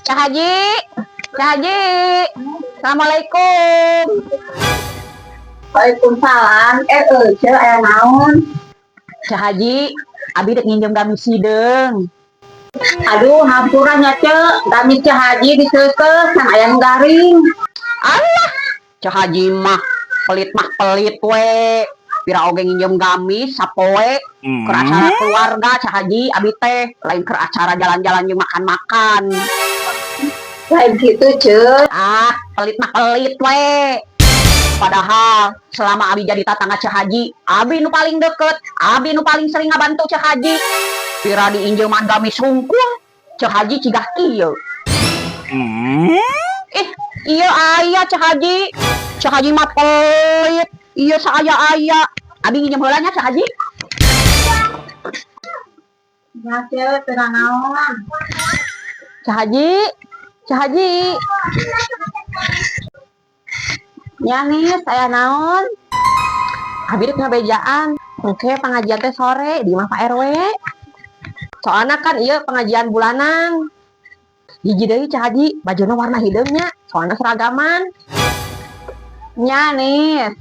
Cak Haji, Cak Haji, Assalamualaikum. Waalaikumsalam. Ce aya naon? Cak Haji, abi dek nginjem gamis sideung. Aduh, hampura nya ce, gamis Cak Haji diseukeus kan aya nu garing. Allah, Cak Haji mah pelit we. Pira oge nginjem gamis sapoe keur acara keluarga Cak Haji, abi teh lain keur acara jalan-jalan jeung makan-makan. Lain gitu ce. Pelit mah pelit we. Padahal selama abi jadi tatangga Cak Haji, abi nu paling deket, abi nu paling sering ngabantu Cak Haji. Pira diinjeman gamis hungkul, Cak Haji cigah kieu. Iya aya Cak Haji. Cak Haji mah pelit. Iya saaya-aya. Abi nginjem heula nya Cak Haji. Ya ce, teu naon. Cak Haji, Cak Haji. Ya nih, saya naon? Abi dek ngabejaan. Oke, pengajian teh sore di mah Pak RW. Soalnya kan iya pengajian bulanan. Hiji deui Cak Haji, bajuna warna hideungnya, soalnya seragaman. Nya nih.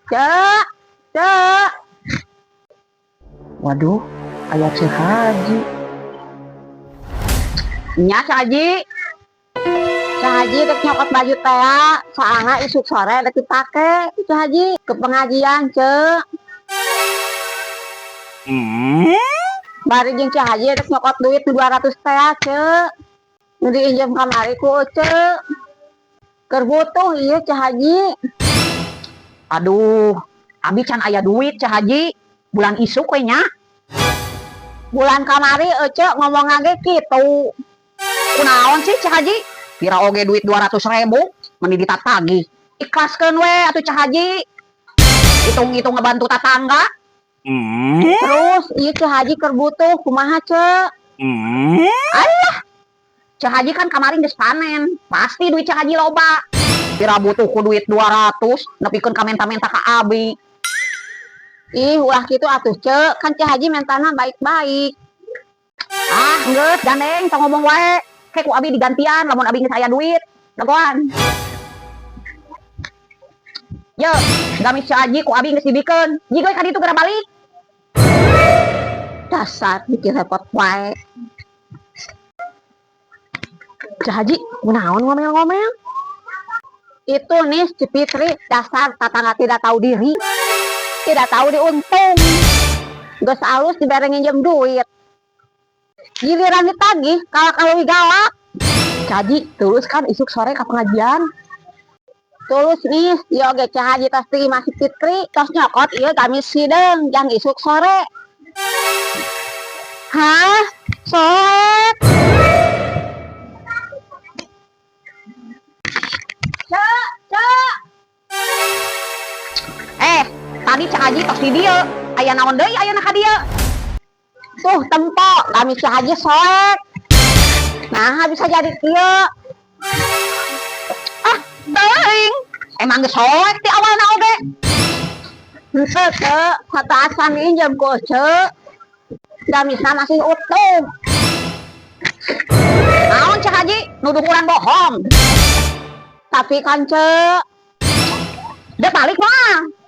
Cak, Cak. Waduh, aya Cak Haji. Nya Cak Haji. Cak Haji dek nyokot baju teh, soalnya isuk sore dek dipake Cak Haji ke pengajian, Cek. Bari jeung Cak Haji dek nyokot duit 200 teh, Cek. Nu diinjem kamari ku Cek. Keur butuh ieu Cak Haji. Aduh, abi can aya duit Cak Haji. Bulan isuk we nya. Bulan kamari Cek ngomong ge kitu. Kunaon sih Cak Haji? Pira oge duit 200.000 meni ditatagi. Ikhlaskeun we atuh Cak Haji. Hitung-hitung ngebantu tatangga. Terus ieu Cak Haji keur butuh kumaha Cek? Allah. Cak Haji kan kemarin geus panen. Pasti duit Cak Haji loba. Pira butuh ku duit 200 nepikeun ka menta-menta ka abi. Ih, ulah kitu atuh Cek, kan Cak Haji mentana baik-baik. Geus gandeng tong ngomong wae. Kayak ku abi digantian lamun abi geus aya duit. Dagoan. Yo, gamis Cak Haji ku abi geus dibikeun. Jigoy ka ditu geura balik. Dasar mikir repot wae. Cak Haji, kunaon ngomel-ngomel? Itu nih si Fitri, dasar tatangga tidak tahu diri. Tidak tahu diuntung. Geus alus dibere nginjem duit. Giliran ditagih, kalak-kalui galak. Cak Haji, tulus kan isuk sore ka pengajian. Tulus nih, ieu oge Cak Haji tos terima si Fitri, tos nyokot ieu gamis sideung jang isuk sore. Hah? Sok. Cak. Tadi Cak Haji tos di dieu. Aya naon deui ayeuna ka dieu? Tuh, tempo, gamis Cak Haji soek. Nah, bisa jadi kieu. Teuing. Emang geus soek ti awalna oge. Henteu, Cek, sataasan injem ku Cek. Gamisna masih utuh. Naon Cak Haji? Nuduh urang bohong. Tapi kan Cek, dia balik mah.